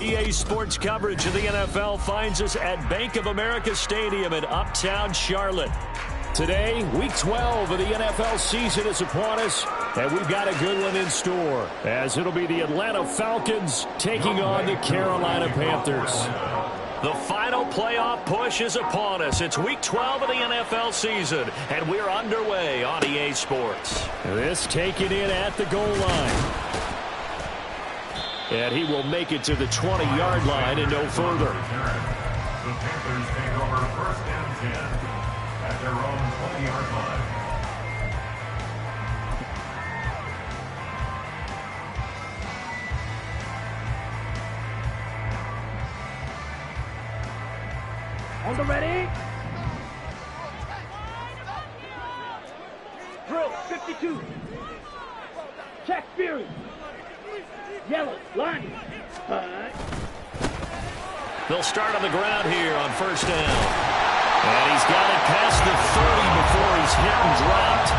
EA Sports coverage of the NFL finds us at Bank of America Stadium in Uptown Charlotte. Today, Week 12 of the NFL season is upon us, and we've got a good one in store, as it'll be the Atlanta Falcons taking on the Carolina Panthers. The final playoff push is upon us. It's Week 12 of the NFL season, and we're underway on EA Sports. This taken in at the goal line. And he will make it to the 20-yard line and no further. The Panthers take over 1st and 10 at their own 20-yard line. On the ready. Drill 52. Check Fury. Yellow, line. They'll start on the ground here on 1st down. And he's got it past the 30 before he's hit and dropped.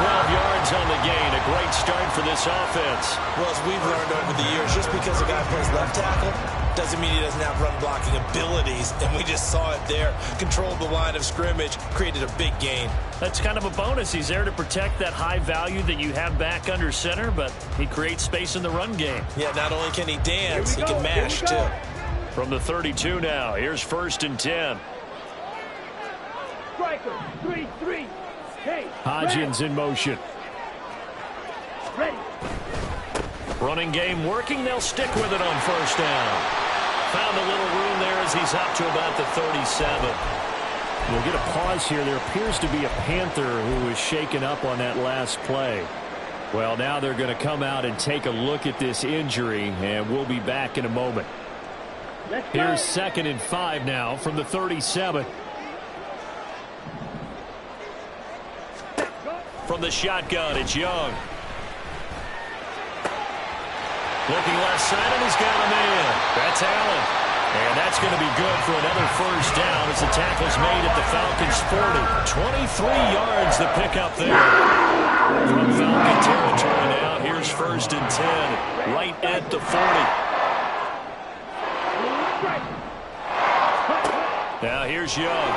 12 yards on the gain. A great start for this offense. Well, as we've learned over the years, just because a guy plays left tackle doesn't mean he doesn't have run blocking abilities. And we just saw it there. Controlled the line of scrimmage, created a big gain. That's kind of a bonus. He's there to protect that high value that you have back under center, but he creates space in the run game. Yeah, not only can he dance, he can mash too. From the 32 now, here's 1st and 10. Striker, 3-3. Hey, Hodgins in motion. ready. Running game working. They'll stick with it on 1st down. Found a little room there as he's up to about the 37. We'll get a pause here. There appears to be a Panther who was shaken up on that last play. Well, now they're going to come out and take a look at this injury, and we'll be back in a moment. Here's 2nd and 5 now from the 37. From the shotgun, it's Young. Looking left side, and he's got a man. That's Allen. And that's going to be good for another 1st down as the tackle's made at the Falcons' 40. 23 yards the pickup there. From Falcon territory now, here's 1st and 10, right at the 40. Now here's Young.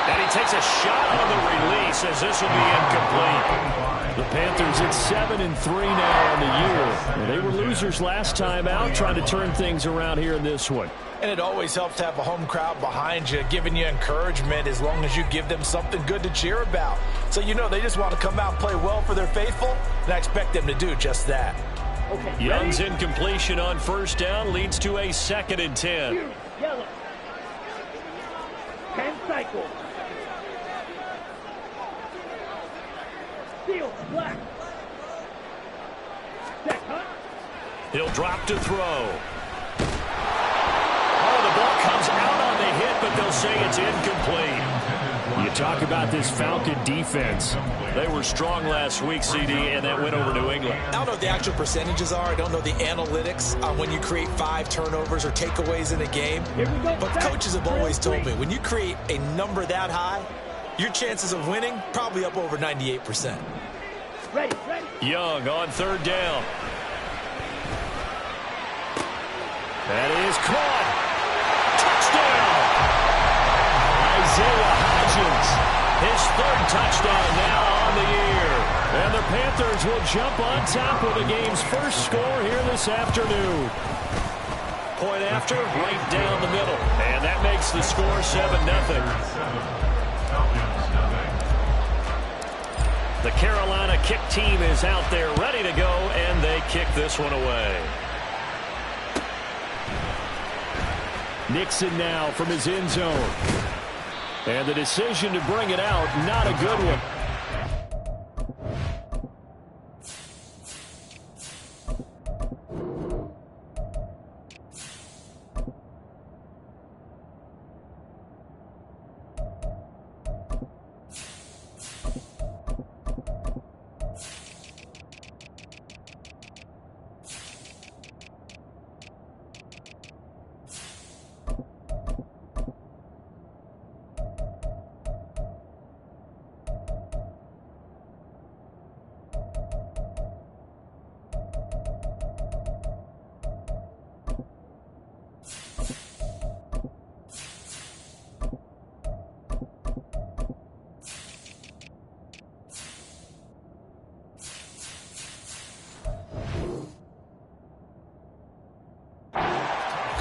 And he takes a shot on the release as this will be incomplete. The Panthers at 7-3 now on the year. They were losers last time out, trying to turn things around here in this one. And it always helps to have a home crowd behind you, giving you encouragement as long as you give them something good to cheer about. So you know they just want to come out and play well for their faithful, and I expect them to do just that. Okay, Young's incompletion on 1st down leads to a 2nd and 10. Yellow. 10 cycle. Steel, black. Set, huh? He'll drop to throw. Oh, the ball comes out on the hit, but they'll say it's incomplete. You talk about this Falcon defense. They were strong last week, CD, and that went over New England. I don't know what the actual percentages are. I don't know the analytics on when you create 5 turnovers or takeaways in a game. But coaches have always told me, when you create a number that high, your chances of winning probably up over 98%. Ready. Young on 3rd down. That is caught. Touchdown. Isaiah Hodgins. His 3rd touchdown now on the year. And the Panthers will jump on top with the game's 1st score here this afternoon. Point after, right down the middle. And that makes the score 7-0. The Carolina kick team is out there ready to go, and they kick this one away. Nixon now from his end zone. And the decision to bring it out, not a good one.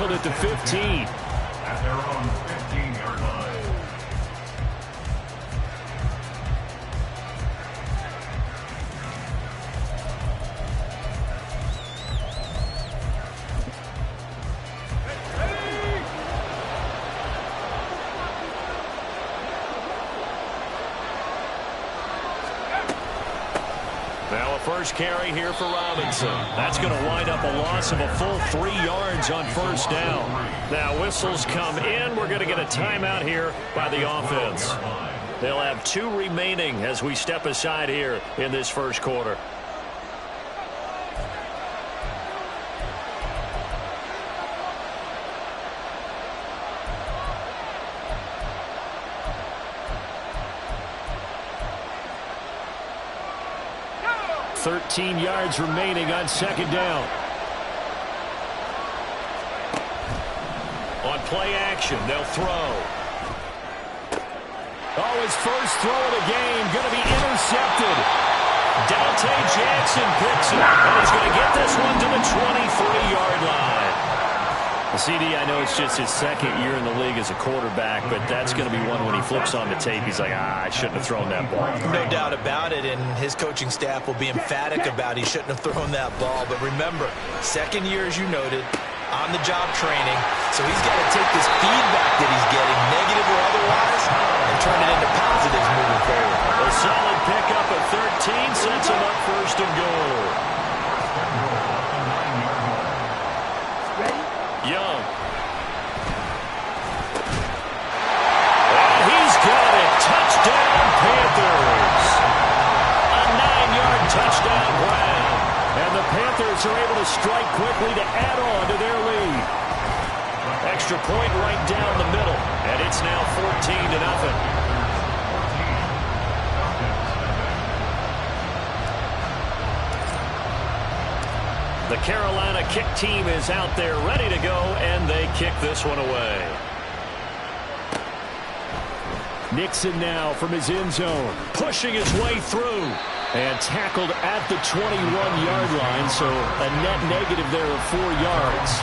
tackled at the 15. At their own 15-yard line. Now a first carry here for Robinson. That's going to wind up a loss of a full 3 yards on first down. Now whistles come in. We're going to get a timeout here by the offense. They'll have 2 remaining as we step aside here in this first quarter. .13 yards remaining on second down. On play action, they'll throw. Oh, his first throw of the game going to be intercepted. Dante Jackson picks it, and he's going to get this one to the 23-yard line. CD, I know it's just his second year in the league as a quarterback, but that's going to be one when he flips on the tape. He's like, I shouldn't have thrown that ball. No doubt about it, and his coaching staff will be emphatic about he shouldn't have thrown that ball. But remember, second year, as you noted, on-the-job training, so he's got to take this feedback that he's getting, negative or otherwise, and turn it into positives moving forward. A solid pickup of 13 sets him up first and goal. Young. And he's got it. Touchdown, Panthers. A 9-yard touchdown grab. And the Panthers are able to strike quickly to add on to their lead. Extra point right down the middle. And it's now 14-0. The Carolina kick team is out there ready to go, and they kick this one away. Nixon now from his end zone, pushing his way through, and tackled at the 21-yard line, so a net negative there of 4 yards.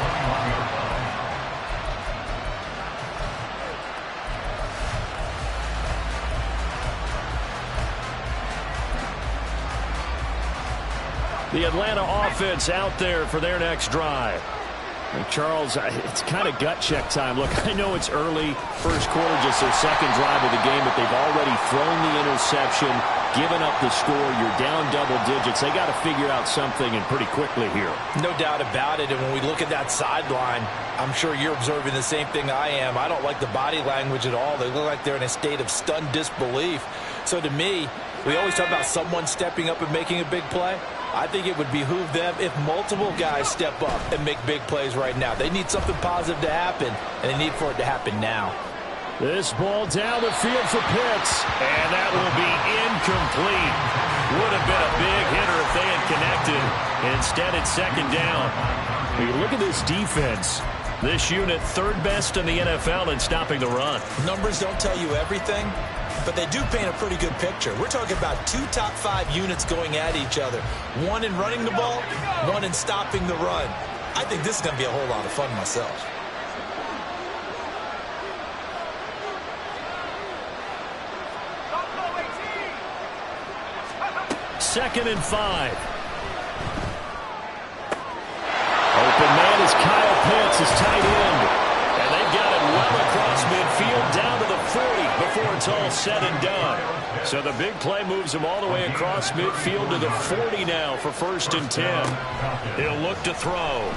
The Atlanta offense out there for their next drive. And Charles, it's kind of gut check time. Look, I know it's early, first quarter, just their second drive of the game, but they've already thrown the interception, given up the score. You're down double digits. They got to figure out something, and pretty quickly here. No doubt about it, and when we look at that sideline, I'm sure you're observing the same thing I am. I don't like the body language at all. They look like they're in a state of stunned disbelief. So to me, we always talk about someone stepping up and making a big play. I think it would behoove them if multiple guys step up and make big plays right now. They need something positive to happen, and they need for it to happen now. This ball down the field for Pitts, and that will be incomplete. Would have been a big hitter if they had connected. Instead, it's second down. Look at this defense. This unit, third best in the NFL in stopping the run. Numbers don't tell you everything, but they do paint a pretty good picture. We're talking about 2 top 5 units going at each other. One in running the ball, one in stopping the run. I think this is going to be a whole lot of fun myself. Second and 5. Open man is Kyle Pitts, his tight end. And they've got it well across midfield down to the 40 before it's all said and done. So the big play moves him all the way across midfield to the 40 now for first and 10. He'll look to throw.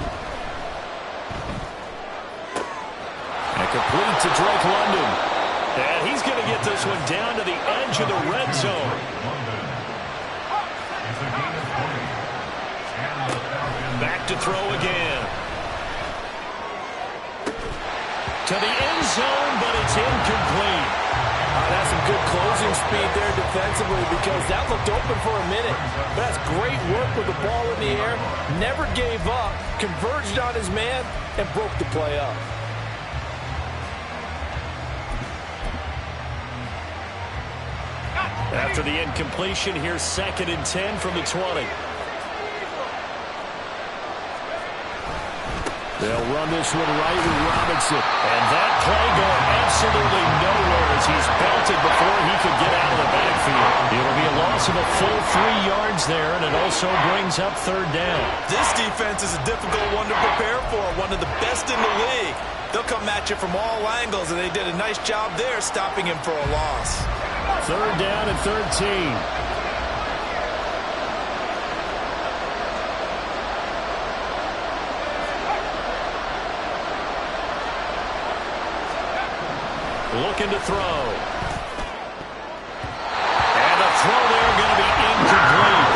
And complete to Drake London. And he's going to get this one down to the edge of the red zone. Back to throw again. To the end zone, but it's incomplete. That's some good closing speed there defensively, because that looked open for a minute. But that's great work with the ball in the air. Never gave up, converged on his man, and broke the play up. After the incompletion, here's second and 10 from the 20. They'll run this one right with Robinson. And that play going absolutely nowhere as he's belted before he could get out of the backfield. It'll be a loss of a full 3 yards there, and it also brings up third down. This defense is a difficult one to prepare for, one of the best in the league. They'll come at you from all angles, and they did a nice job there stopping him for a loss. Third down and 13. Looking to throw. And the throw there going to be incomplete.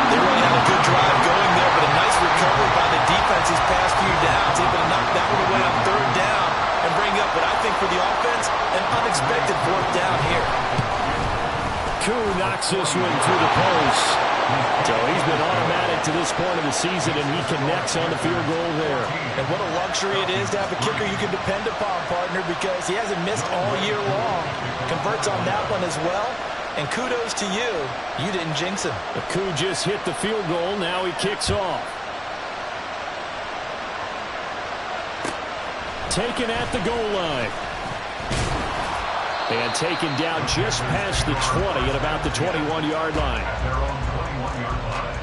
They really had a good drive going there, but a nice recovery by the defense these past few downs. Able to knock that one away on third down and bring up what I think for the offense, an unexpected fourth down here. Koo knocks this one through the post. So he's been automatic to this point of the season, and he connects on the field goal there. And what a luxury it is to have a kicker you can depend upon, partner, because he hasn't missed all year long. Converts on that one as well. And kudos to you. You didn't jinx him. Koo just hit the field goal. Now he kicks off. Taken at the goal line. And taken down just past the 20 at about the 21-yard line. At their own 21-yard line.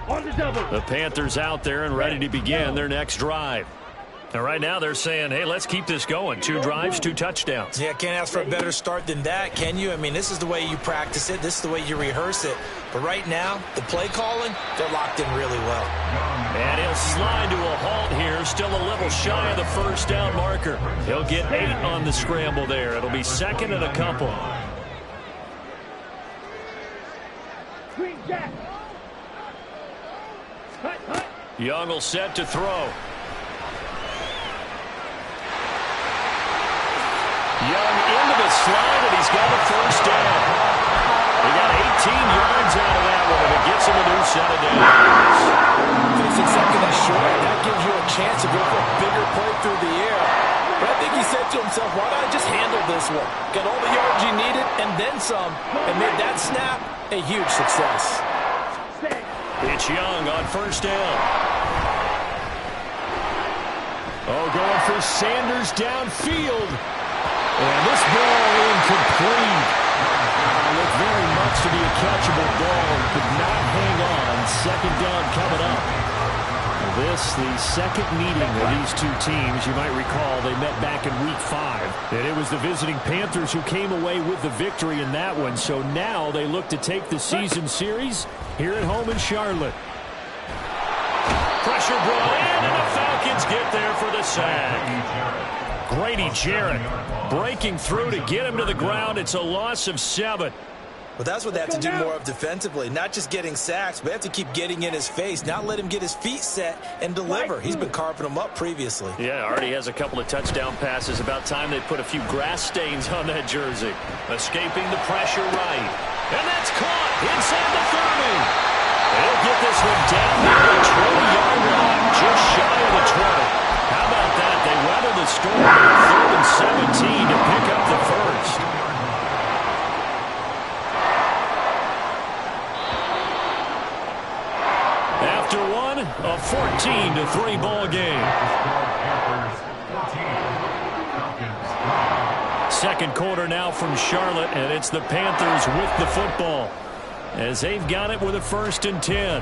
On the double. The Panthers out there and ready to begin their next drive. And right now they're saying, hey, let's keep this going. 2 drives, 2 touchdowns. Yeah, can't ask for a better start than that, can you? I mean, this is the way you practice it. This is the way you rehearse it. But right now, the play calling, they're locked in really well. And he'll slide to a halt here. Still a little shy of the first down marker. He'll get 8 on the scramble there. It'll be second and a couple. Green Jack. Hut, hut. Young will set to throw. Young into the slide, and he's got a first down. He got 18 yards out of that one, and it gets him a new set of downs. Facing second and short, that gives you a chance to go for a bigger play through the air. But I think he said to himself, why don't I just handle this one? Got all the yards you needed and then some, and made that snap a huge success. It's Young on first down. Oh, going for Sanders downfield. And this ball incomplete. Looked very much to be a catchable ball. Could not hang on. Second down coming up. This, the second meeting of these two teams. You might recall they met back in Week 5. And it was the visiting Panthers who came away with the victory in that one. So now they look to take the season series here at home in Charlotte. Pressure brought in, and the Falcons get there for the sack. Grady Jarrett breaking through to get him to the ground. It's a loss of 7. Well, that's what they have to do more of defensively. Not just getting sacks, but they have to keep getting in his face, not let him get his feet set and deliver. He's been carving them up previously. Yeah, already has a couple of touchdown passes. About time they put a few grass stains on that jersey. Escaping the pressure right. And that's caught inside the 30. They'll get this one down near the 20-yard line, just shy of the 20. How about that? They weather the storm on 3rd and 17 to pick up the first. After one, a 14-3 ball game. Second quarter now from Charlotte, and it's the Panthers with the football as they've got it with a 1st and 10.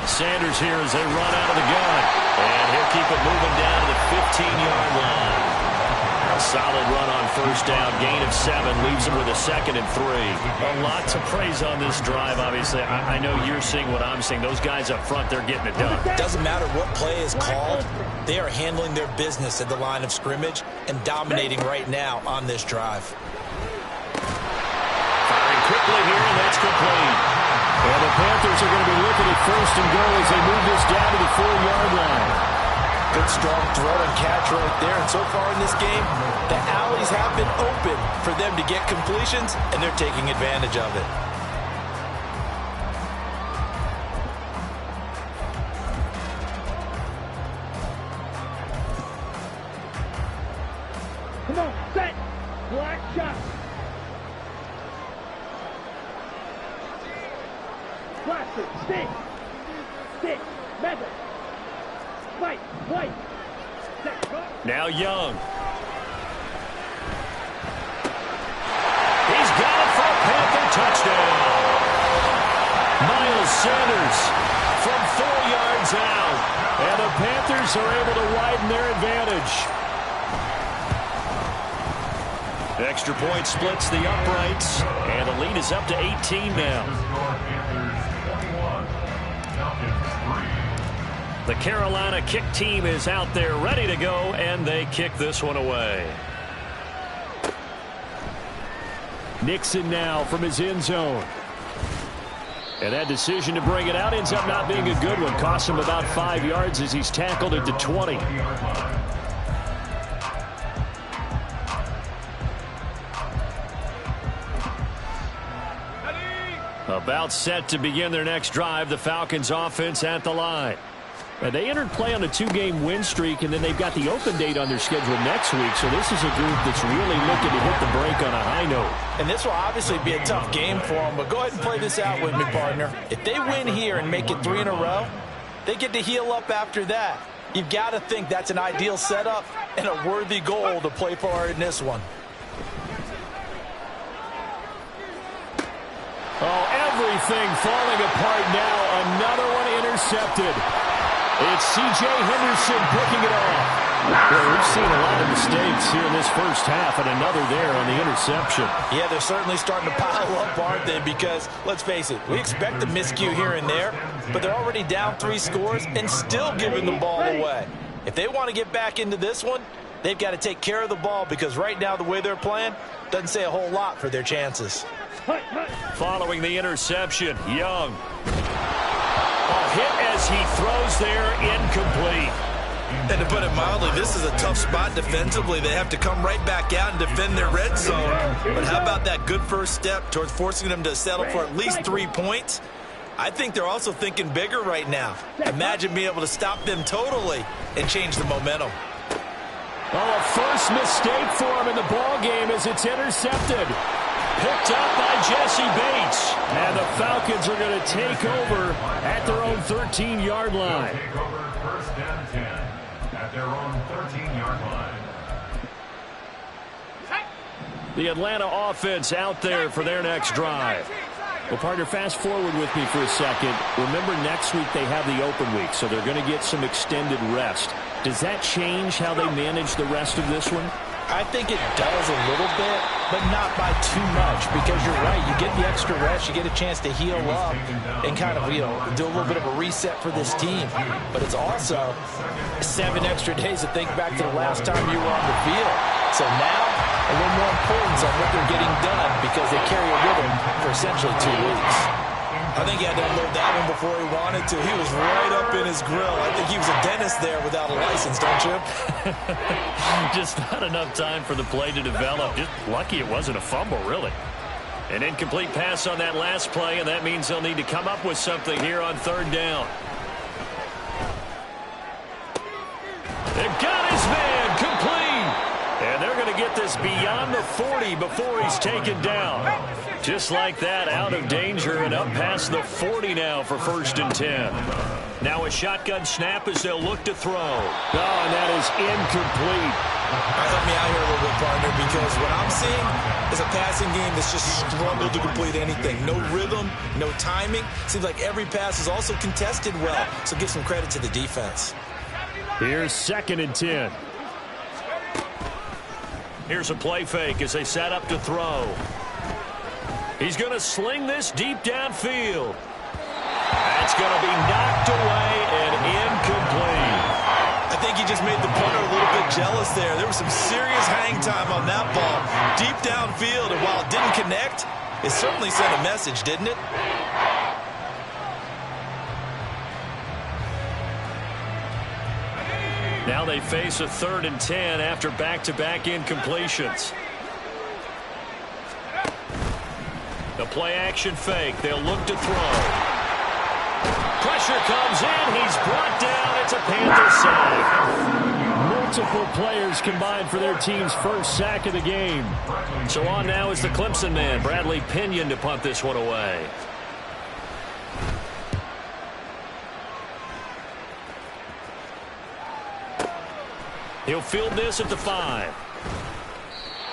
Sanders here as they run out of the gun. And he'll keep it moving down to the 15-yard line. A solid run on first down. Gain of 7 leaves him with a 2nd and 3. A lot to praise on this drive, obviously. I know you're seeing what I'm seeing. Those guys up front, they're getting it done. Doesn't matter what play is called. They are handling their business at the line of scrimmage and dominating right now on this drive. Firing quickly here, and that's complete. And the Panthers are going to be looking at 1st and goal as they move this down to the 4-yard line. Good strong throw and catch right there, and so far in this game, the alleys have been open for them to get completions, and they're taking advantage of it. Come on, set. Black shot. Plastic, stick. Stick, Madden. Fight, white. Set, go. Now Young. He's got it for a Panther touchdown. Miles Sanders from 4 yards out. And the Panthers are able to widen their advantage. Extra point splits the uprights, and the lead is up to 18 now. The Carolina kick team is out there ready to go, and they kick this one away. Nixon now from his end zone. And that decision to bring it out ends up not being a good one. Costs him about 5 yards as he's tackled at the 20. About set to begin their next drive, the Falcons offense at the line. And they entered play on a 2-game win streak, and then they've got the open date on their schedule next week. So this is a group that's really looking to hit the break on a high note. And this will obviously be a tough game for them, but go ahead and play this out with me, partner. If they win here and make it 3 in a row, they get to heal up after that. You've got to think that's an ideal setup and a worthy goal to play for in this one. Oh, everything falling apart now. Another one intercepted. It's C.J. Henderson picking it off. Well, we've seen a lot of mistakes here in this first half, and another there on the interception. Yeah, they're certainly starting to pile up, aren't they? Because, let's face it, we expect a miscue here and there, but they're already down 3 scores and still giving the ball away. If they want to get back into this one, they've got to take care of the ball, because right now the way they're playing doesn't say a whole lot for their chances. Following the interception, Young. A hit as he throws there, incomplete. And to put it mildly, this is a tough spot defensively. They have to come right back out and defend their red zone. But how about that good first step towards forcing them to settle for at least 3 points? I think they're also thinking bigger right now. Imagine being able to stop them totally and change the momentum. Oh, a first mistake for him in the ball game as it's intercepted. Picked up by Jesse Bates. And the Falcons are going to take over at their own 13-yard line. Take over first and 10 at their own 13-yard line. The Atlanta offense out there for their next drive. Well, partner, fast forward with me for a second. Remember, next week they have the open week, so they're going to get some extended rest. Does that change how they manage the rest of this one? I think it does a little bit, but not by too much, because you're right. You get the extra rest. You get a chance to heal up and kind of, do a little bit of a reset for this team. But it's also 7 extra days to think back to the last time you were on the field. So now, a little more importance on what they're getting done, because they carry it with them for essentially 2 weeks. I think he had to unload that one before he wanted to. He was right up in his grill. I think he was a dentist there without a license, don't you? Just not enough time for the play to develop. Just lucky it wasn't a fumble, really. An incomplete pass on that last play, and that means they'll need to come up with something here on 3rd down. They've got his man complete. And they're going to get this beyond the 40 before he's taken down. Just like that, out of danger and up past the 40 now for 1st and 10. Now a shotgun snap as they'll look to throw. Oh, and that is incomplete. Help me out here a little bit, partner, because what I'm seeing is a passing game that's just struggled to complete anything. No rhythm, no timing. Seems like every pass is also contested well, so give some credit to the defense. Here's 2nd and 10. Here's a play fake as they set up to throw. He's going to sling this deep downfield. That's going to be knocked away and incomplete. I think he just made the punter a little bit jealous there. There was some serious hang time on that ball. Deep downfield, and while it didn't connect, it certainly sent a message, didn't it? Now they face a 3rd and 10 after back-to-back incompletions. The play-action fake. They'll look to throw. Pressure comes in. He's brought down. It's a Panther sack. Multiple players combined for their team's first sack of the game. So on now is the Clemson man, Bradley Pinion, to punt this one away. He'll field this at the 5.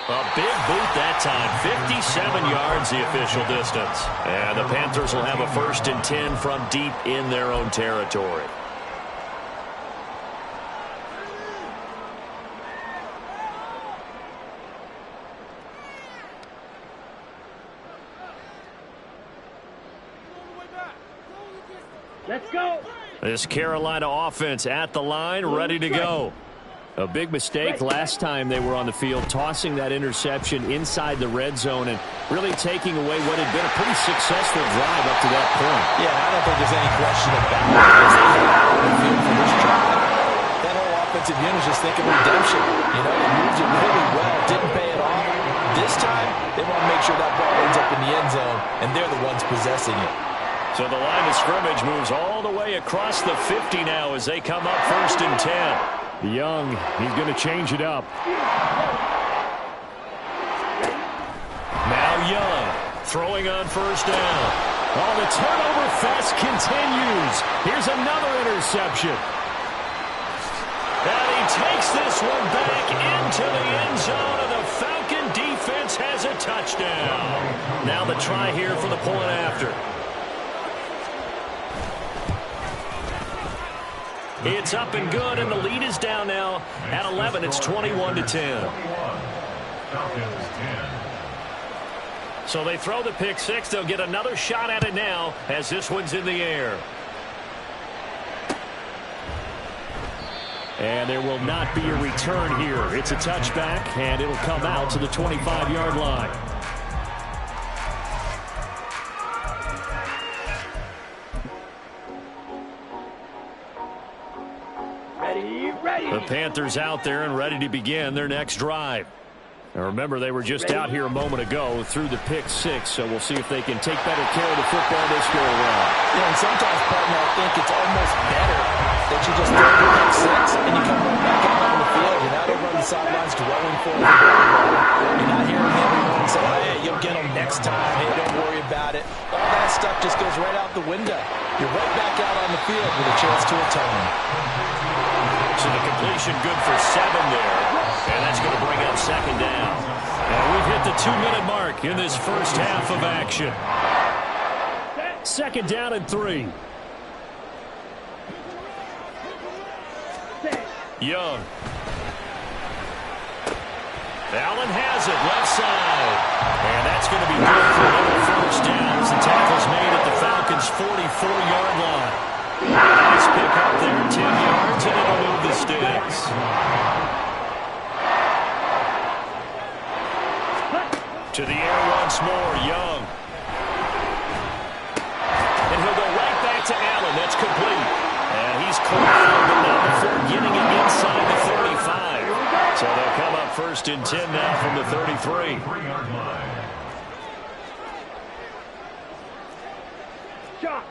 A big boot that time. 57 yards the official distance. And the Panthers will have a 1st and 10 from deep in their own territory. Let's go. This Carolina offense at the line, ready to go. A big mistake last time they were on the field, tossing that interception inside the red zone and really taking away what had been a pretty successful drive up to that point. Yeah, I don't think there's any question about it as they head out on the field for this drive. That whole offensive unit is just thinking redemption. You know, they moved it really well, didn't pay it off. This time, they want to make sure that ball ends up in the end zone, and they're the ones possessing it. So the line of scrimmage moves all the way across the 50 now as they come up 1st and 10. Young, he's going to change it up. Now Young, throwing on 1st down. Oh, the turnover fest continues. Here's another interception. And he takes this one back into the end zone, and the Falcon defense has a touchdown. Now the try here for the point after. It's up and good, and the lead is down now at 11. It's 21-10. So they throw the pick 6. They'll get another shot at it now as this one's in the air. And there will not be a return here. It's a touchback, and it'll come out to the 25-yard line. The Panthers out there and ready to begin their next drive. Now remember, they were just out here a moment ago through the pick 6, so we'll see if they can take better care of the football this go around. Yeah, and sometimes, partner, I think it's almost better that you just throw the pick 6 and you come right back out on the field. You're not over on the sidelines dwelling for it. You're not hearing everyone say, hey, you'll get them next time. Hey, don't worry about it. All that stuff just goes right out the window. You're right back out on the field with a chance to atone. So the completion good for 7 there. And that's going to bring up 2nd down. And we've hit the 2-minute mark in this first half of action. 2nd down and 3. Young. Allen has it, left side. And that's going to be good for another 1st down as the tackle's made at the Falcons' 44-yard line. Nice pick up there, 10 yards, and it'll move the sticks. To the air once more, Young. And he'll go right back to Allen. That's complete. And he's corralled, but not before getting it inside the 35. So they'll come up 1st and 10 now from the 33.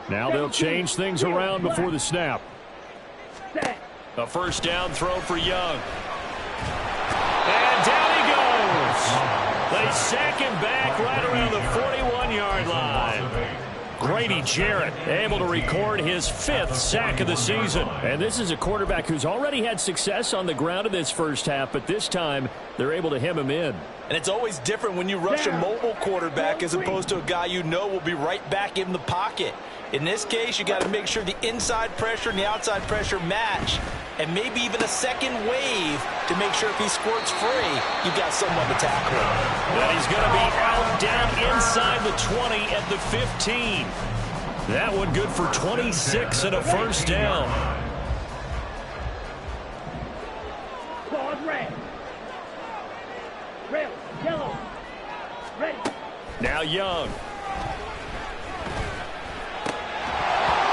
Now they'll change things around before the snap. A 1st down throw for Young. And down he goes. They sack him back right around the 41-yard line. Grady Jarrett able to record his 5th sack of the season. And this is a quarterback who's already had success on the ground in this first half, but this time they're able to hem him in. And it's always different when you rush a mobile quarterback as opposed to a guy you know will be right back in the pocket. In this case, you got to make sure the inside pressure and the outside pressure match, and maybe even a second wave to make sure if he squirts free, you've got someone to tackle him. And he's going to be out down inside the 20 at the 15. That one good for 26 and a 1st down. Claws red. Red, yellow, ready. Now Young.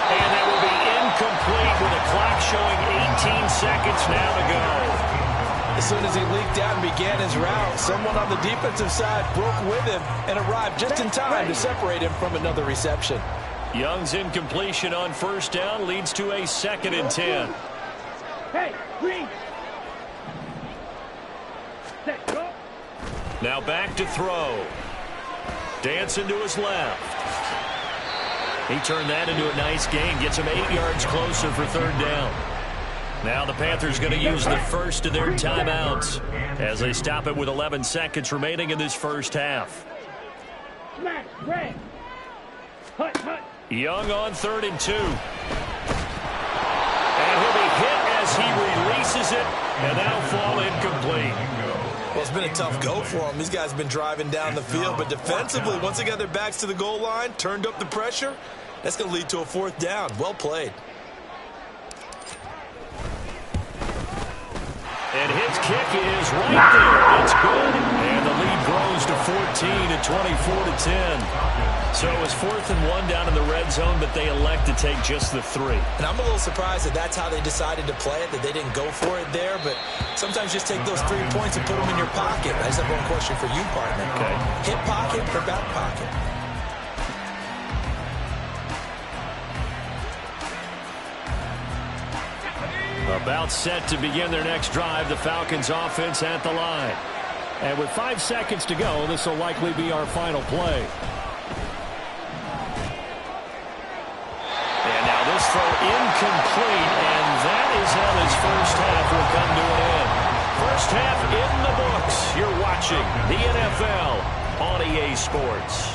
And that will be incomplete with a clock showing 18 seconds now to go. As soon as he leaked out and began his route, someone on the defensive side broke with him and arrived just in time to separate him from another reception. Young's incompletion on first down leads to a 2nd and 10. Hey, green. Set, go. Now back to throw. Dancing to his left. He turned that into a nice gain. Gets him 8 yards closer for 3rd down. Now the Panthers going to use the first of their timeouts as they stop it with 11 seconds remaining in this first half. Smash, red. Hut, hut. Young on 3rd and 2. And he'll be hit as he releases it, and that'll fall incomplete. Well, it's been a tough go for him. These guys have been driving down the field, but defensively, once they got their backs to the goal line, turned up the pressure, that's going to lead to a 4th down. Well played. And his kick is right there. It's good. And the lead grows to 14 at 24-10. So it was 4th and 1 down in the red zone, but they elect to take just the 3. And I'm a little surprised that that's how they decided to play it, that they didn't go for it there. But sometimes just take those 3 points and put them in your pocket. I just have one question for you, partner. Okay. Hip pocket or back pocket? About set to begin their next drive, the Falcons offense at the line. And with 5 seconds to go, this will likely be our final play. And now this throw incomplete, and that is how this first half will come to an end. First half in the books. You're watching the NFL on EA Sports.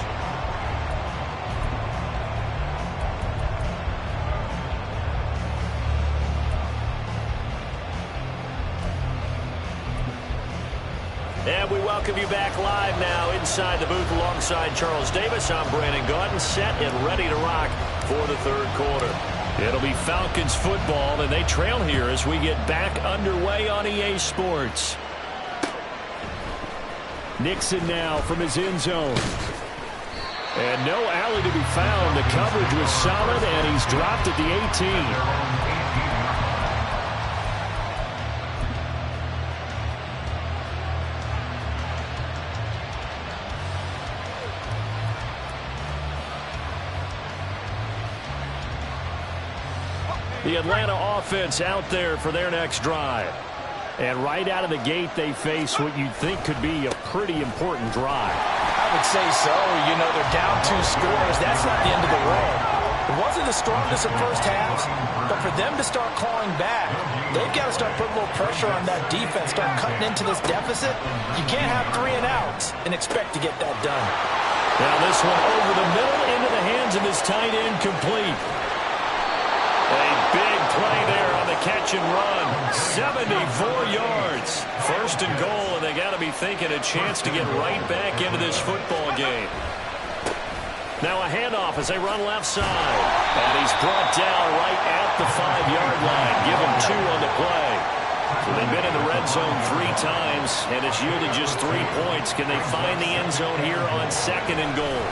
And we welcome you back live now inside the booth alongside Charles Davis. I'm Brandon Gaudin, set and ready to rock for the 3rd quarter. It'll be Falcons football, and they trail here as we get back underway on EA Sports. Nixon now from his end zone. And no alley to be found. The coverage was solid, and he's dropped at the 18. The Atlanta offense out there for their next drive. And right out of the gate, they face what you'd think could be a pretty important drive. I would say so. You know, they're down 2 scores. That's not the end of the world. It wasn't the strongest of first halves, but for them to start clawing back, they've got to start putting a little pressure on that defense, start cutting into this deficit. You can't have 3 and outs and expect to get that done. Now this one over the middle into the hands of his tight end, complete. A big play there on the catch and run. 74 yards. 1st and goal, and they got to be thinking a chance to get right back into this football game. Now a handoff as they run left side. And he's brought down right at the 5-yard line. Give him 2 on the play. So they've been in the red zone 3 times, and it's yielded just 3 points. Can they find the end zone here on 2nd and goal?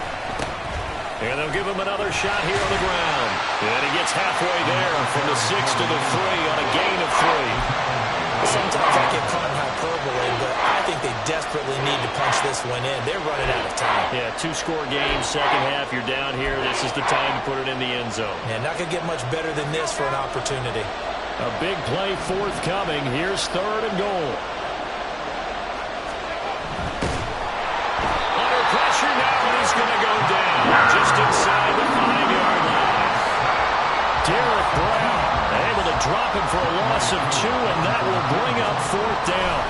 And they'll give him another shot here on the ground. And he gets halfway there from the 6 to the 3 on a gain of 3. Sometimes I get caught in hyperbole, but I think they desperately need to punch this one in. They're running out of time. Yeah, 2-score game, 2nd half, you're down here. This is the time to put it in the end zone. Yeah, not going to get much better than this for an opportunity. A big play forthcoming. Here's 3rd and goal. Under pressure now, and he's going to go down just inside the 5-yard line. Derek Brown able to drop him for a loss of 2, and that will bring up 4th down.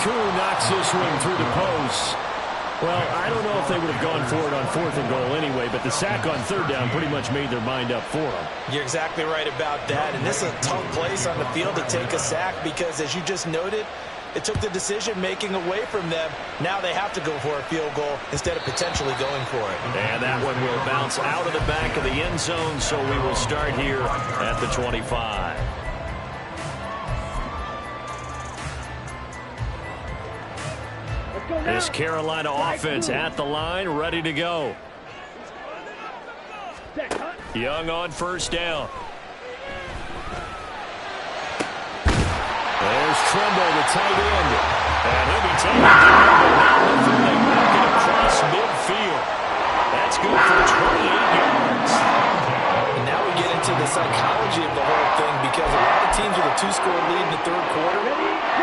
Koo knocks this one through the post. Well, I don't know if they would have gone for it on 4th and goal anyway, but the sack on 3rd down pretty much made their mind up for them. You're exactly right about that, and this is a tough place on the field to take a sack because, as you just noted, it took the decision-making away from them. Now they have to go for a field goal instead of potentially going for it. And that one will bounce out of the back of the end zone, so we will start here at the 25. This Carolina offense at the line, ready to go. Young on 1st down. There's Trimble, the tight end. And he'll be taken down, but not before they knock it across midfield. That's good for 28 yards. And now we get into the psychology of the whole thing, because a lot of teams with a 2-score lead in the third quarter,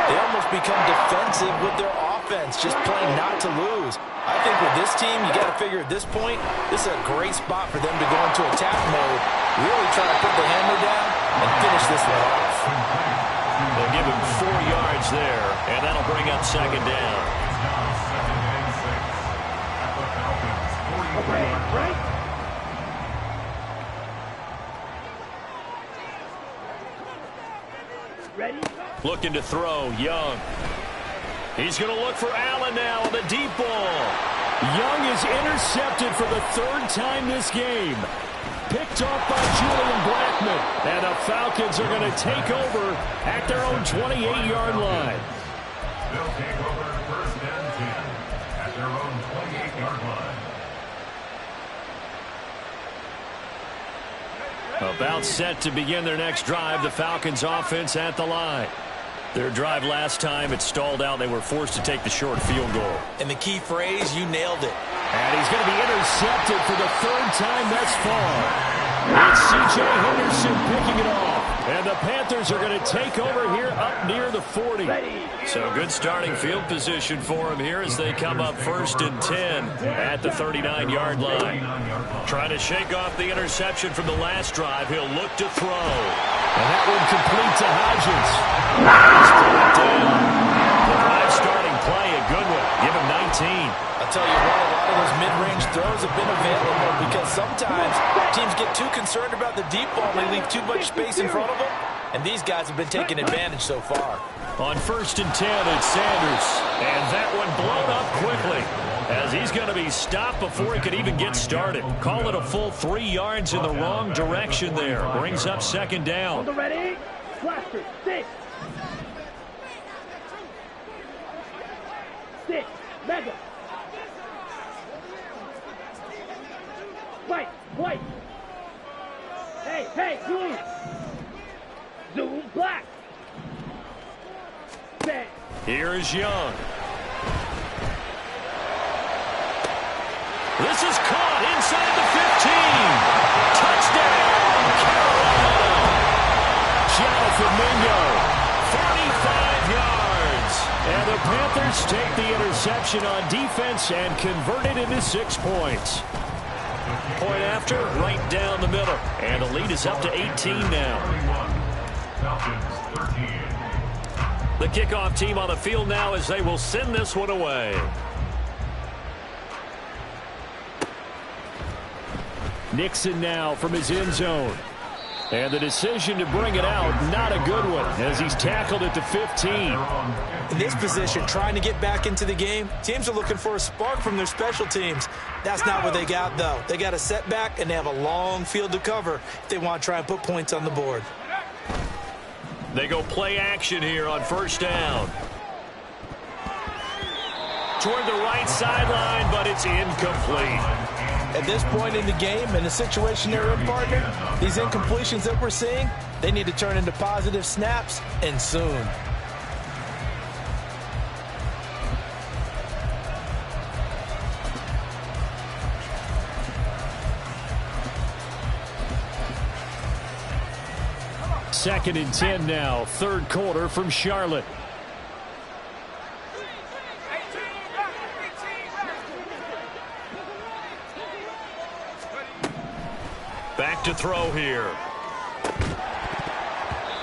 they almost become defensive with their offense, just playing not to lose. I think with this team, you got to figure at this point, this is a great spot for them to go into attack mode, really try to put the hammer down and finish this one off. They'll give him 4 yards there, and that'll bring up second down. Right? Ready? Looking to throw, Young. He's going to look for Allen now on the deep ball. Young is intercepted for the 3rd time this game. Picked off by Julian Blackman. And the Falcons are going to take over at their own 28-yard line. They'll take over 1st and 10 at their own 28-yard line. About set to begin their next drive. The Falcons offense at the line. Their drive last time, it stalled out. They were forced to take the short field goal. And the key phrase, you nailed it. And he's going to be intercepted for the 3rd time thus far. It's C.J. Henderson picking it off. And the Panthers are going to take over here up near the 40. So good starting field position for them here as they come up 1st and 10 at the 39-yard line. Trying to shake off the interception from the last drive. He'll look to throw. And that one complete to Hodgins. He's brought down. The drive starting play, a good one. Give him 19. I'll tell you what, a lot of those mid-range throws have been available because sometimes teams get too concerned about the deep ball and they leave too much space in front of them, and these guys have been taking advantage so far. On 1st and 10, it's Sanders, and that one blown up quickly as he's going to be stopped before he could even get started. Call it a full 3 yards in the wrong direction there. Brings up second down. On the ready? Blaster, 6. 6. Mega. White. Hey, blue. Zoom, black. Bang. Here's Young. This is caught inside the 15. Touchdown, Carolina. Jonathan Mingo, 45 yards. And the Panthers take the interception on defense and convert it into 6 points. Point after, right down the middle. And the lead is up to 18 now. The kickoff team on the field now as they will send this one away. Nixon now from his end zone. And the decision to bring it out, not a good one, as he's tackled at the 15. In this position, trying to get back into the game, teams are looking for a spark from their special teams. That's not what they got, though. They got a setback, and they have a long field to cover if they want to try and put points on the board. They go play action here on 1st down. Toward the right sideline, but it's incomplete. At this point in the game, in the situation they're in, partner, these incompletions that we're seeing, they need to turn into positive snaps, and soon. Second and 10 now, 3rd quarter from Charlotte. Back to throw here.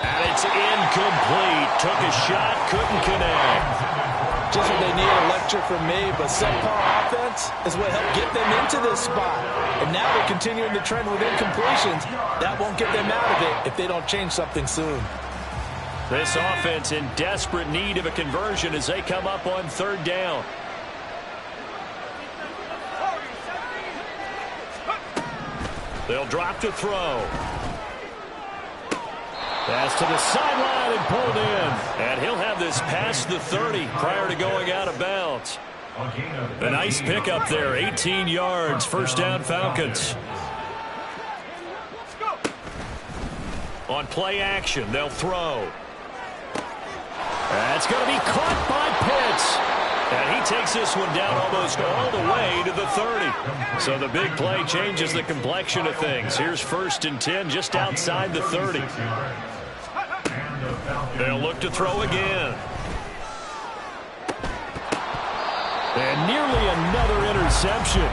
And it's incomplete. Took a shot, couldn't connect. Just what they need, a lecture from me, but subpar offense is what helped get them into this spot. And now they're continuing the trend with incompletions. That won't get them out of it if they don't change something soon. This offense in desperate need of a conversion as they come up on 3rd down. They'll drop to throw. Pass to the sideline and pulled in. And he'll have this past the 30 prior to going out of bounds. A nice pickup there, 18 yards, 1st down Falcons. On play action, they'll throw. That's going to be caught by Pitts. And he takes this one down almost all the way to the 30. So the big play changes the complexion of things. Here's 1st and 10 just outside the 30. They'll look to throw again. And nearly another interception.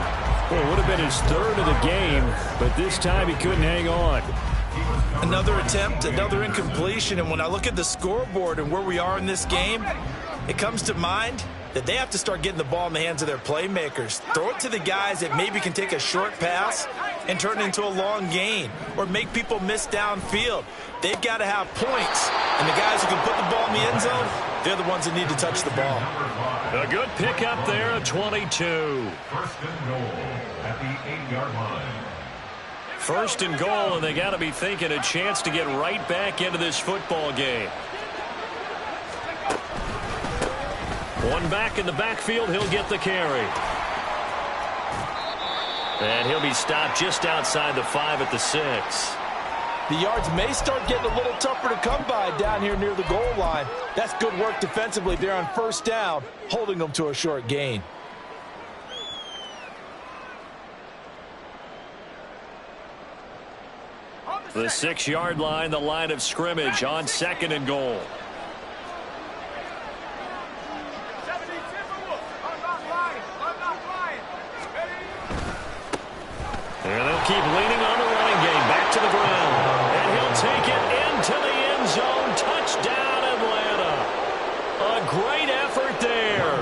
Well, it would have been his 3rd of the game, but this time he couldn't hang on. Another attempt, another incompletion, and when I look at the scoreboard and where we are in this game, it comes to mind that they have to start getting the ball in the hands of their playmakers. Throw it to the guys that maybe can take a short pass and turn it into a long gain or make people miss downfield. They've got to have points, and the guys who can put the ball in the end zone, they're the ones that need to touch the ball. A good pickup there at 22. 1st and goal at the 8-yard line. 1st and goal, and they got to be thinking a chance to get right back into this football game. One back in the backfield, he'll get the carry. And he'll be stopped just outside the 5 at the 6. The yards may start getting a little tougher to come by down here near the goal line. That's good work defensively there on 1st down, holding them to a short gain. The 6-yard line, the line of scrimmage on 2nd and goal. And they'll keep leaning on the running game. Back to the ground. And he'll take it into the end zone. Touchdown, Atlanta. A great effort there.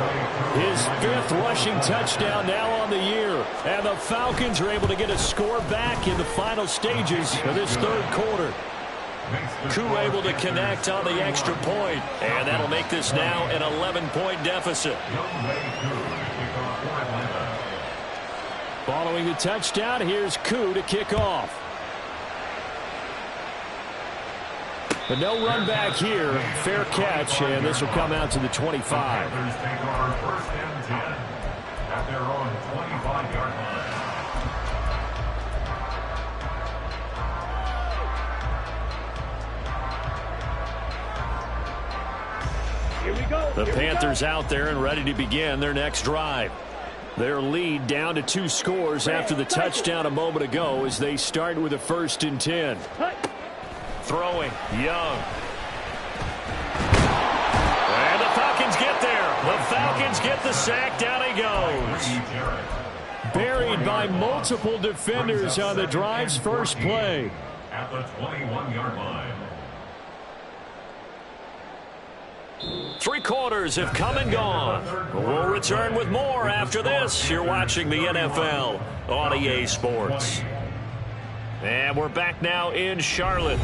His 5th rushing touchdown now on the year. And the Falcons are able to get a score back in the final stages of this 3rd quarter. Koo able to connect on the extra point. And that'll make this now an 11-point deficit. Following the touchdown, here's Koo to kick off. But no run back here. Fair catch, and this will come out to the 25. Panthers take over 1st and 10 at their own 25-yard line. Here we go. The Panthers out there and ready to begin their next drive. Their lead down to 2 scores after the touchdown a moment ago as they start with a 1st and 10. Throwing, Young. And the Falcons get there. The Falcons get the sack. Down he goes. Buried by multiple defenders on the drive's first play. At the 21-yard line. 3 quarters have come and gone. We'll return with more after this. You're watching the NFL on EA Sports. And we're back now in Charlotte.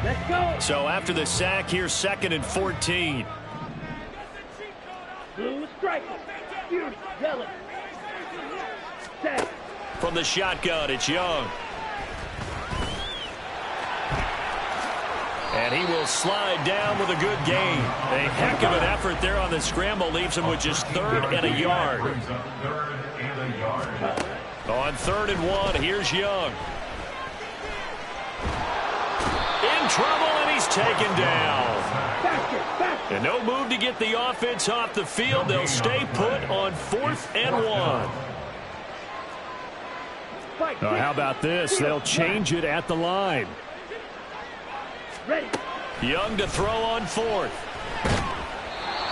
Let's go. So after the sack, here's 2nd and 14. Blue strike. Fierce zealot. Set. From the shotgun, it's Young. And he will slide down with a good gain. A heck of an effort there on the scramble. Leaves him with just 3rd and a yard. On 3rd and 1, here's Young. In trouble, and he's taken down. And no move to get the offense off the field. They'll stay put on 4th and 1. How about this? They'll change it at the line. Ready. Young to throw on 4th.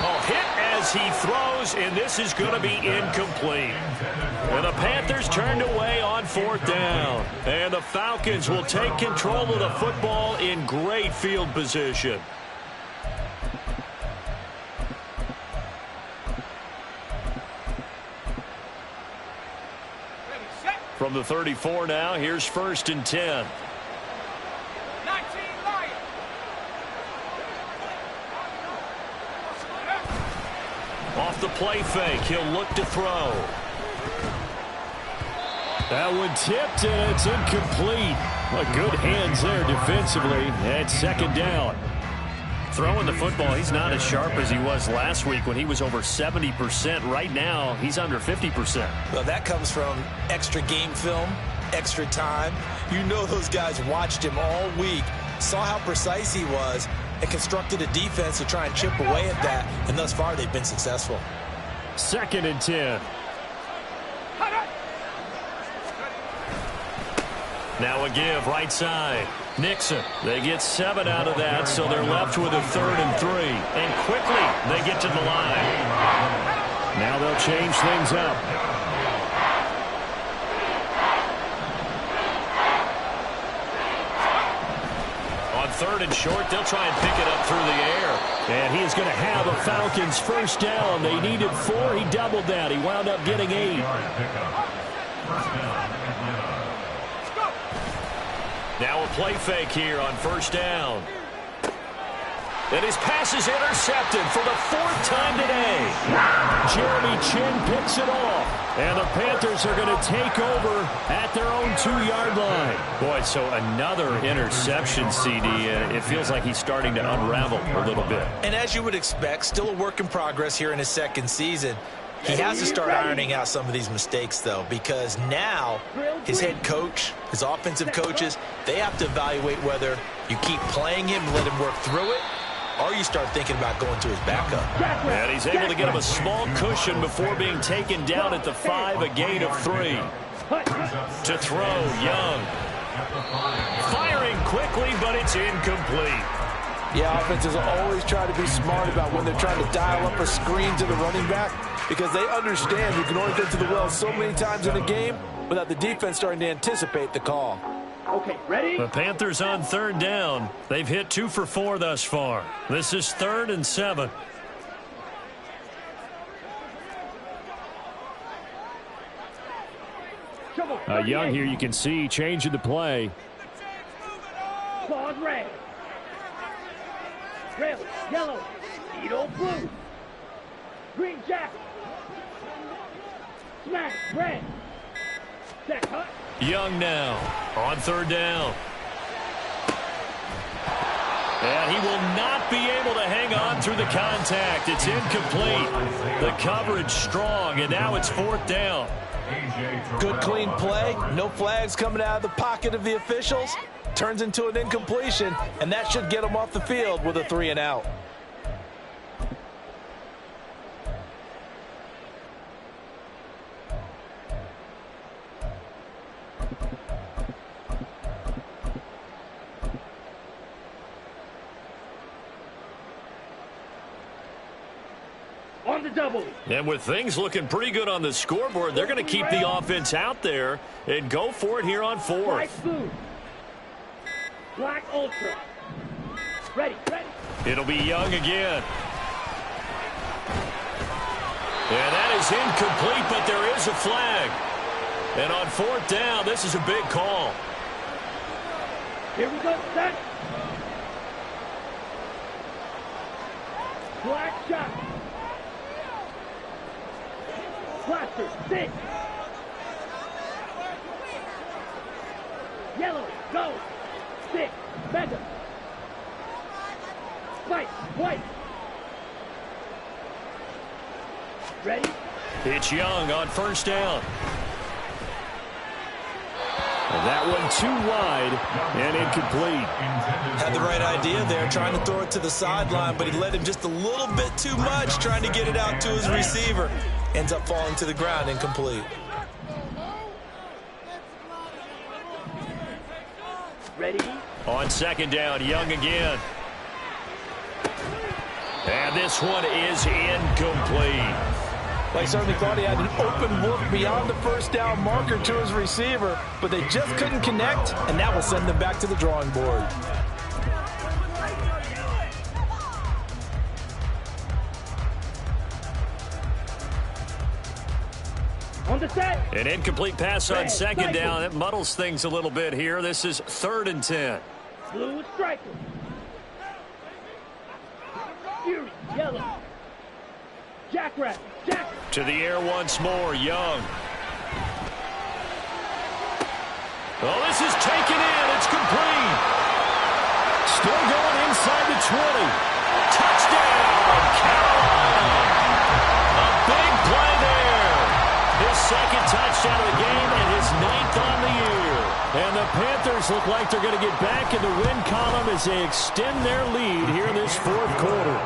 Oh, hit as he throws, and this is going to be incomplete. And the Panthers turned away on 4th down. And the Falcons will take control of the football in great field position. From the 34 now, here's 1st and 10. Off the play fake, he'll look to throw. That one tipped, and it's incomplete. Well, good hands there defensively at 2nd down. Throwing the football, he's not as sharp as he was last week when he was over 70%. Right now, he's under 50%. Well, that comes from extra game film, extra time. You know those guys watched him all week, saw how precise he was, and constructed a defense to try and chip away at that. And thus far, they've been successful. 2nd and 10. Now a give, right side. Nixon. They get 7 out of that, so they're left with a 3rd and 3. And quickly, they get to the line. Now they'll change things up. On 3rd and short, they'll try and pick it up through the air. And he is going to have a Falcons first down. They needed 4. He doubled that. He wound up getting 8. Now a play fake here on 1st down. And his pass is intercepted for the 4th time today. Jeremy Chin picks it off. And the Panthers are going to take over at their own 2-yard line. Boy, so another interception, CD. It feels like he's starting to unravel a little bit. And as you would expect, still a work in progress here in his 2nd season. He has to start ironing out some of these mistakes, though, because now his head coach, his offensive coaches, they have to evaluate whether you keep playing him and let him work through it, or you start thinking about going to his backup. And he's able to get him a small cushion before being taken down at the 5, a gain of 3. To throw, Young. Firing quickly, but it's incomplete. Yeah, offenses always try to be smart about when they're trying to dial up a screen to the running back, because they understand you can only get to the well so many times in a game without the defense starting to anticipate the call. Okay, ready? The Panthers on 3rd down. They've hit 2 for 4 thus far. This is 3rd and 7. Young here, you can see changing the play. Claws red. Red, yellow, Edo blue. Green jacket. Smash, red. Set, cut. Young now on 3rd down. And he will not be able to hang on through the contact. It's incomplete. The coverage strong, and now it's 4th down. Good clean play. No flags coming out of the pocket of the officials. Turns into an incompletion, and that should get him off the field with a 3 and out. On the double. And with things looking pretty good on the scoreboard, they're going to keep the offense out there and go for it here on 4th. White food. Black ultra. Ready, ready. It'll be Young again. And that is incomplete, but there is a flag. And on 4th down, this is a big call. Here we go, set. Black shot. Blaster, 6. Yellow, go. 6, mega. Spike, white. Ready? It's Young on 1st down. And that one too wide and incomplete. Had the right idea there, trying to throw it to the sideline, but he led him just a little bit too much, trying to get it out to his receiver. Ends up falling to the ground, incomplete. Ready? On 2nd down, Young again. And this one is incomplete. They certainly thought he had an open look beyond the 1st down marker to his receiver, but they just couldn't connect, and that will send them back to the drawing board. On the set. An incomplete pass on 2nd down. It muddles things a little bit here. This is 3rd and 10. Blue striker. Fury, yellow. Jackrabbit, jack. To the air once more, Young. Oh, this is taken in. It's complete. Still going inside the 20. Panthers look like they're going to get back in the win column as they extend their lead here in this fourth quarter.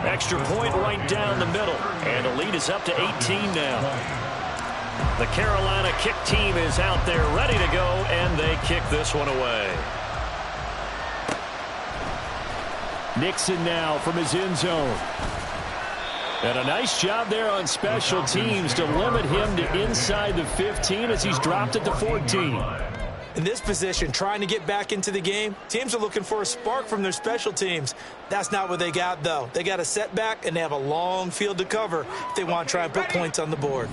Extra point right down the middle, and the lead is up to 18 now. The Carolina kick team is out there ready to go, and they kick this one away. Nixon now from his end zone. And a nice job there on special teams to limit him to inside the 15 as he's dropped at the 14. In this position, trying to get back into the game, teams are looking for a spark from their special teams. That's not what they got, though. They got a setback, and they have a long field to cover if they want to try and put points on the board.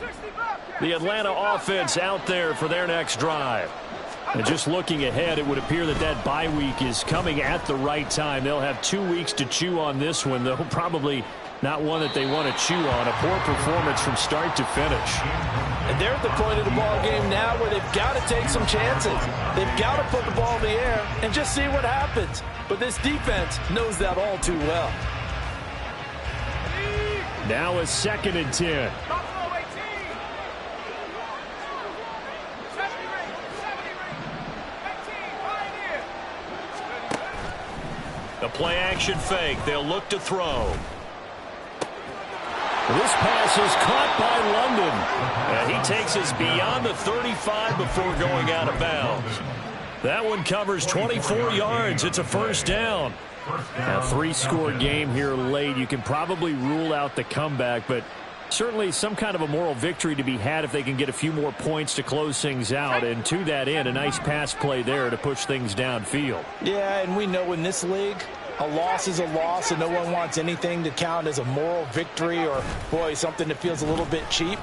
The Atlanta offense out there for their next drive. And just looking ahead, it would appear that that bye week is coming at the right time. They'll have 2 weeks to chew on this one, though probably not one that they want to chew on. A poor performance from start to finish. And they're at the point of the ball game now where they've got to take some chances. They've got to put the ball in the air and just see what happens. But this defense knows that all too well. Now a 2nd and 10. The play action fake. They'll look to throw. This pass is caught by London. And he takes us beyond the 35 before going out of bounds. That one covers 24 yards. It's a first down. A 3-score game here late. You can probably rule out the comeback, but certainly some kind of a moral victory to be had if they can get a few more points to close things out. And to that end, a nice pass play there to push things downfield. Yeah, and we know in this league, a loss is a loss, and no one wants anything to count as a moral victory or, boy, something that feels a little bit cheap.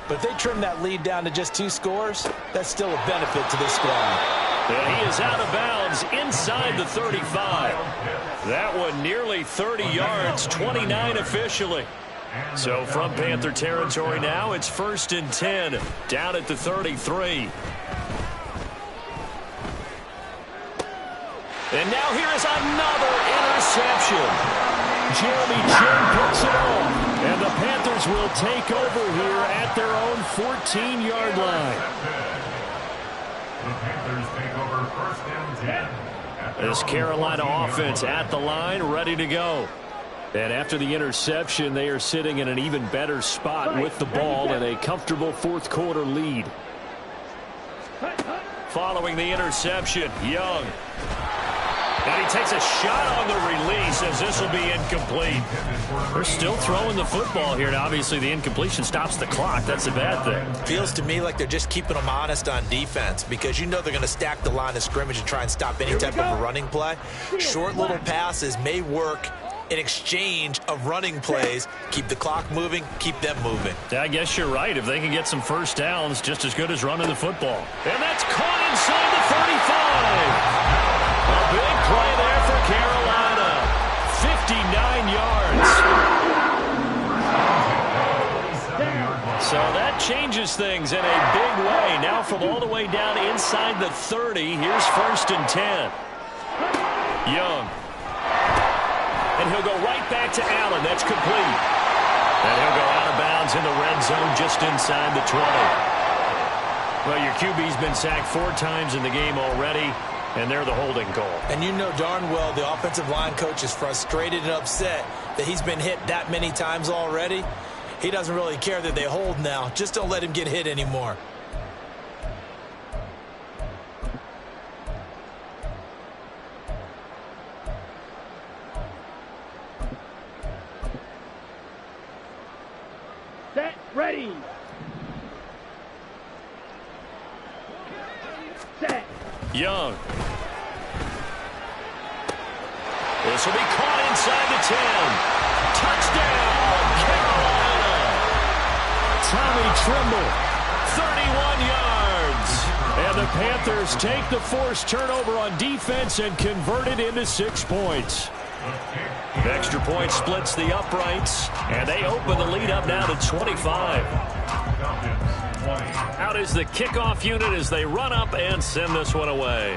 But if they trim that lead down to just 2 scores, that's still a benefit to this squad. And he is out of bounds inside the 35. That one nearly 30 yards, 29 officially. So from Panther territory now, it's 1st and 10, down at the 33. And now here is another interception. Jeremy Chin picks it off. And the Panthers will take over here at their own 14-yard line. The Panthers take over 1st and 10. This Carolina offense at the line, ready to go. And after the interception, they are sitting in an even better spot with the ball and a comfortable 4th quarter lead. Following the interception, Young. And he takes a shot on the release as this will be incomplete. They're still throwing the football here. Now, obviously, the incompletion stops the clock. That's a bad thing. Feels to me like they're just keeping them honest on defense because you know they're going to stack the line of scrimmage and try and stop any type of a running play. Short little passes may work in exchange of running plays. Keep the clock moving, keep them moving. I guess you're right. If they can get some first downs, just as good as running the football. And that's caught inside the 35. A big play there for Carolina. 59 yards. So that changes things in a big way. Now from all the way down inside the 30, here's 1st and 10. Young. And he'll go right back to Allen. That's complete. And he'll go out of bounds in the red zone just inside the 20. Well, your QB's been sacked 4 times in the game already. And they're the holding call. And you know darn well the offensive line coach is frustrated and upset that he's been hit that many times already. He doesn't really care that they hold now. Just don't let him get hit anymore. Set, ready. Set. Young. This will be caught inside the 10. Touchdown, Carolina. Tommy Trimble, 31 yards. And the Panthers take the forced turnover on defense and convert it into 6 points. Extra point splits the uprights, and they open the lead up now to 25. Out is the kickoff unit as they run up and send this one away.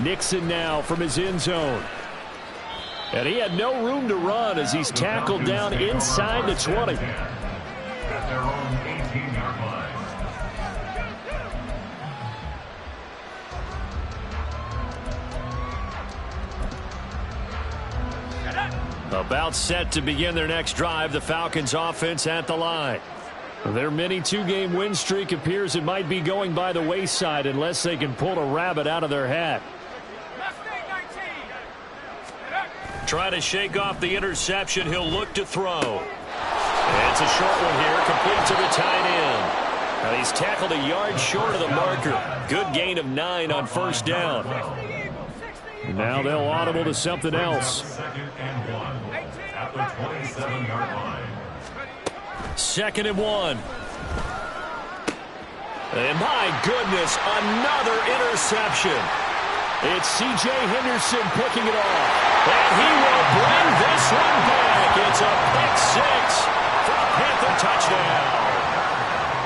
Nixon now from his end zone. And he had no room to run as he's tackled down inside the 20. At their own 18-yard line. About set to begin their next drive, the Falcons offense at the line. Their mini two-game win streak appears it might be going by the wayside unless they can pull a rabbit out of their hat. Try to shake off the interception. He'll look to throw. It's a short one here, complete to the tight end. Now he's tackled a yard short of the marker. Good gain of 9 on first down. Now they'll audible to something else. Second and 1 at the 27-yard line. 2nd and 1. And my goodness, another interception. It's C.J. Henderson picking it off. And he will bring this one back. It's a pick 6 for a Panther touchdown.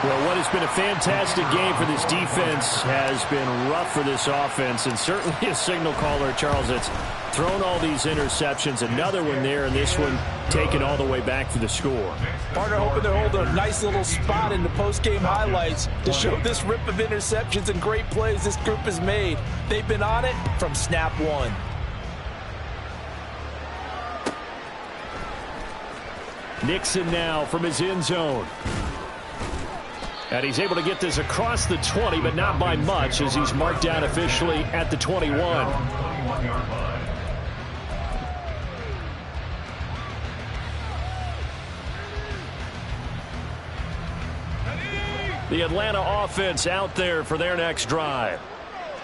Well, what has been a fantastic game for this defense has been rough for this offense, and certainly a signal caller, Charles, that's thrown all these interceptions. Another one there, and this one taken all the way back for the score. Partner hoping they're holding a nice little spot in the post-game highlights to show this rip of interceptions and great plays this group has made. They've been on it from snap one. Nixon now from his end zone. And he's able to get this across the 20, but not by much, as he's marked down officially at the 21. The Atlanta offense out there for their next drive.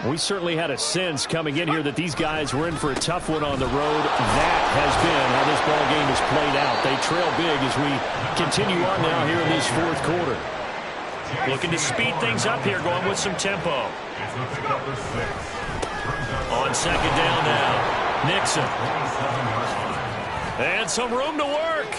We certainly had a sense coming in here that these guys were in for a tough one on the road. That has been how this ball game has played out. They trail big as we continue on now here in this fourth quarter. Looking to speed things up here, going with some tempo. On 2nd down now, Nixon. And some room to work.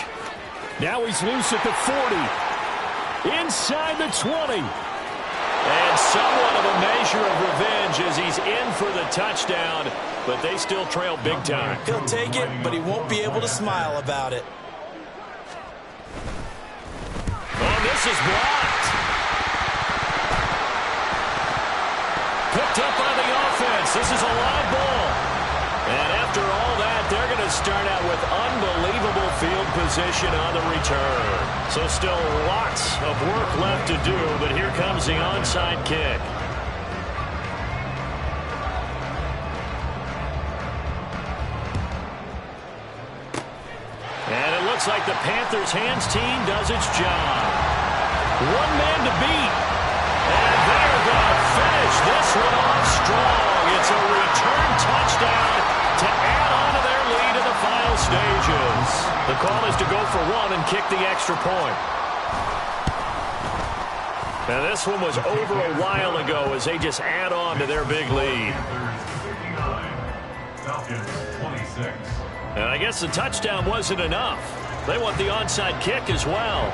Now he's loose at the 40. Inside the 20. And somewhat of a measure of revenge as he's in for the touchdown, but they still trail big time. He'll take it, but he won't be able to smile about it. Oh, this is blocked. Picked up by the offense. This is a live ball. And after all that, they're going to start out with unbelievable field position on the return. So still lots of work left to do, but here comes the onside kick. And it looks like the Panthers' hands team does its job. One man to beat. And they're going to finish this one off strong. It's a return touchdown to add on to their lead in the final stages. The call is to go for one and kick the extra point. Now this one was over a while ago as they just add on to their big lead. And I guess the touchdown wasn't enough. They want the onside kick as well.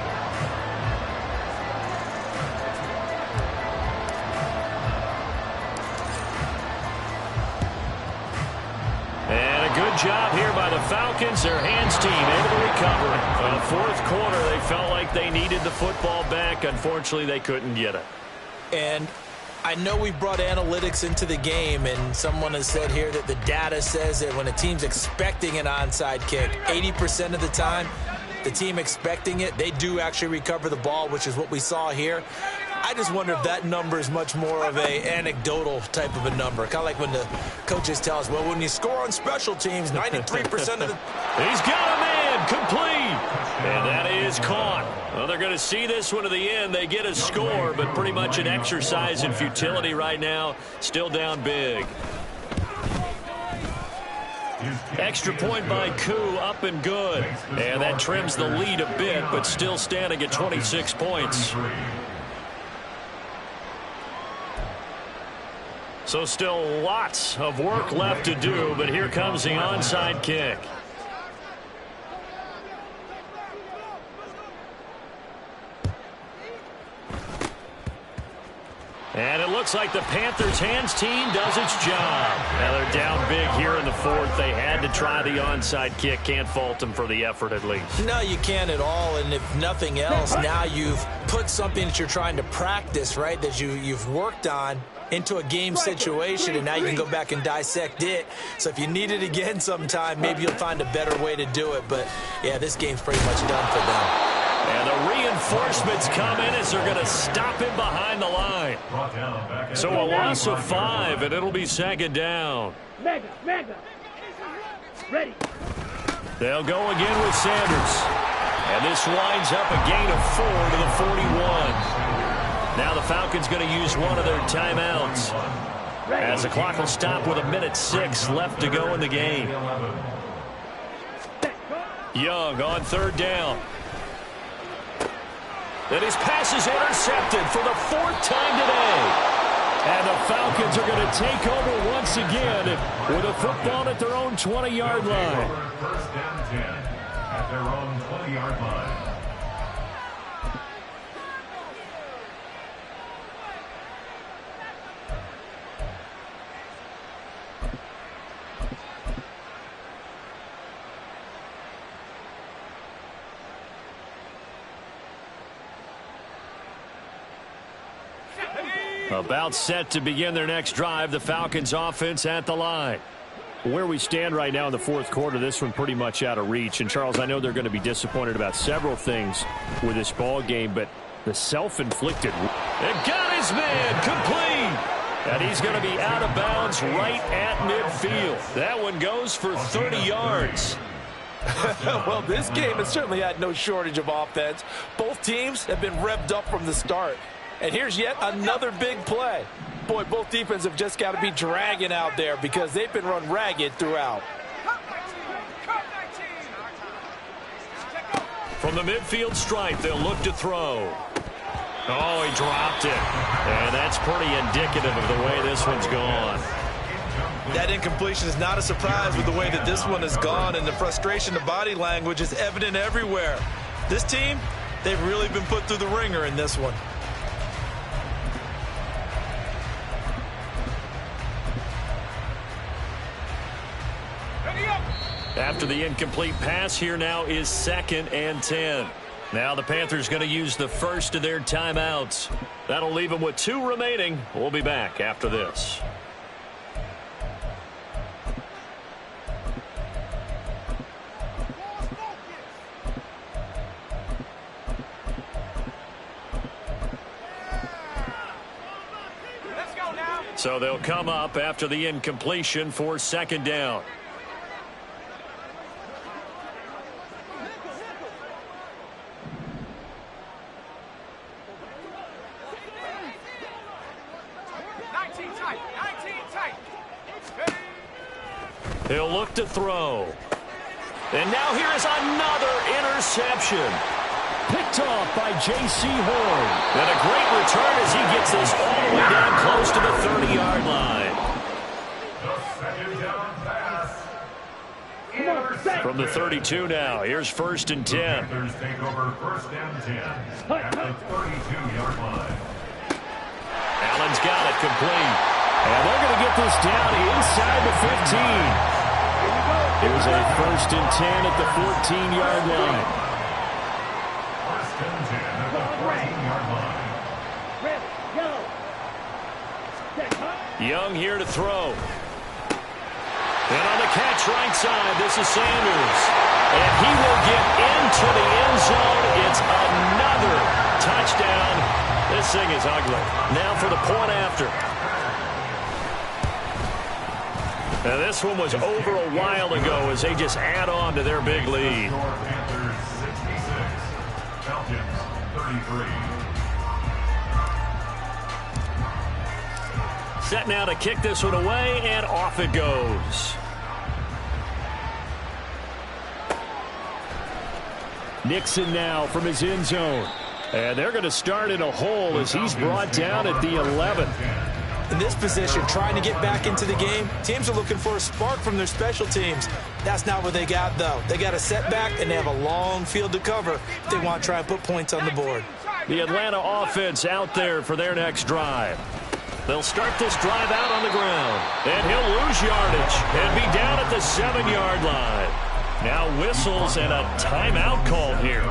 Good job here by the Falcons. Their hands team able to recover. In the fourth quarter, they felt like they needed the football back. Unfortunately, they couldn't get it. And I know we've brought analytics into the game, and someone has said here that the data says that when a team's expecting an onside kick, 80% of the time, the team expecting it, they do actually recover the ball, which is what we saw here. I just wonder if that number is much more of a anecdotal type of a number. Kind of like when the coaches tell us, well, when you score on special teams, 93% of the... He's got a man, complete. And that is caught. Well, they're going to see this one to the end. They get a score, but pretty much an exercise in futility right now. Still down big. Extra point by Koo, up and good. And that trims the lead a bit, but still standing at 26 points. So still lots of work left to do, but here comes the onside kick. And it looks like the Panthers' hands team does its job. Now they're down big here in the fourth. They had to try the onside kick. Can't fault them for the effort at least. No, you can't at all. And if nothing else, now you've put something that you're trying to practice, right, that you've worked on into a game situation, and now you can go back and dissect it. So if you need it again sometime, maybe you'll find a better way to do it. But, yeah, this game's pretty much done for them. And the reinforcements come in as they're going to stop him behind the line. So a loss of 5, and it'll be second down. Mega. Ready. They'll go again with Sanders. And this winds up a gain of 4 to the 41. Now the Falcons going to use one of their timeouts, as the clock will stop with 1:06 left to go in the game. Young on third down. And his pass is intercepted for the 4th time today. And the Falcons are going to take over once again with a football at their own 20-yard line. First and 10 at their own 20-yard line. About set to begin their next drive, the Falcons offense at the line. Where we stand right now in the fourth quarter, this one pretty much out of reach. And, Charles, I know they're going to be disappointed about several things with this ball game, but the self-inflicted. And got his man complete. And he's going to be out of bounds right at midfield. That one goes for 30 yards. Well, this game has certainly had no shortage of offense. Both teams have been revved up from the start. And here's yet another big play. Boy, both defenses have just got to be dragging out there because they've been run ragged throughout. From the midfield stripe, they'll look to throw. Oh, he dropped it. And that's pretty indicative of the way this one's gone. That incompletion is not a surprise with the way that this one has gone, and the frustration, the body language is evident everywhere. This team, they've really been put through the ringer in this one. After the incomplete pass, here now is 2nd and 10. Now the Panthers going to use the first of their timeouts. That'll leave them with 2 remaining. We'll be back after this. So they'll come up after the incompletion for 2nd down. He'll look to throw. And now here is another interception. Picked off by J.C. Horn. And a great return as he gets this all the way down close to the 30-yard line. From the 32 now, here's 1st and 10. Panthers take over 1st and 10 at the 32-yard line. Allen's got it complete. And they're going to get this down inside the 15. Here's a 1st and 10 at the 14-yard line. 1st and 10 at the 14-yard line. Young here to throw. And on the catch right side, this is Sanders. And he will get into the end zone. It's another touchdown. This thing is ugly. Now for the point after. Now this one was over a while ago as they just add on to their big lead. Panthers 66, Falcons 33. Set now to kick this one away, and off it goes. Nixon now from his end zone. And they're going to start in a hole as he's brought down at the 11. In this position, trying to get back into the game, teams are looking for a spark from their special teams. That's not what they got, though. They got a setback, and they have a long field to cover if they want to try and put points on the board. The Atlanta offense out there for their next drive. They'll start this drive out on the ground. And he'll lose yardage and be down at the 7-yard line. Now whistles and a timeout called here.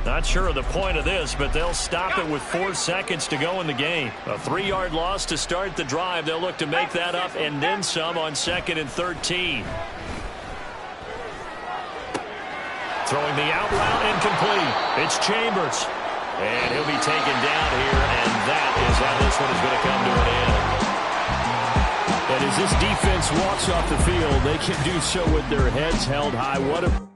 Not sure of the point of this, but they'll stop it with 4 seconds to go in the game. A 3-yard loss to start the drive. They'll look to make that up and then some on 2nd and 13. Throwing the out route incomplete. It's Chambers. And he'll be taken down here, and that is how this one is going to come to an end. And as this defense walks off the field, they can do so with their heads held high. What a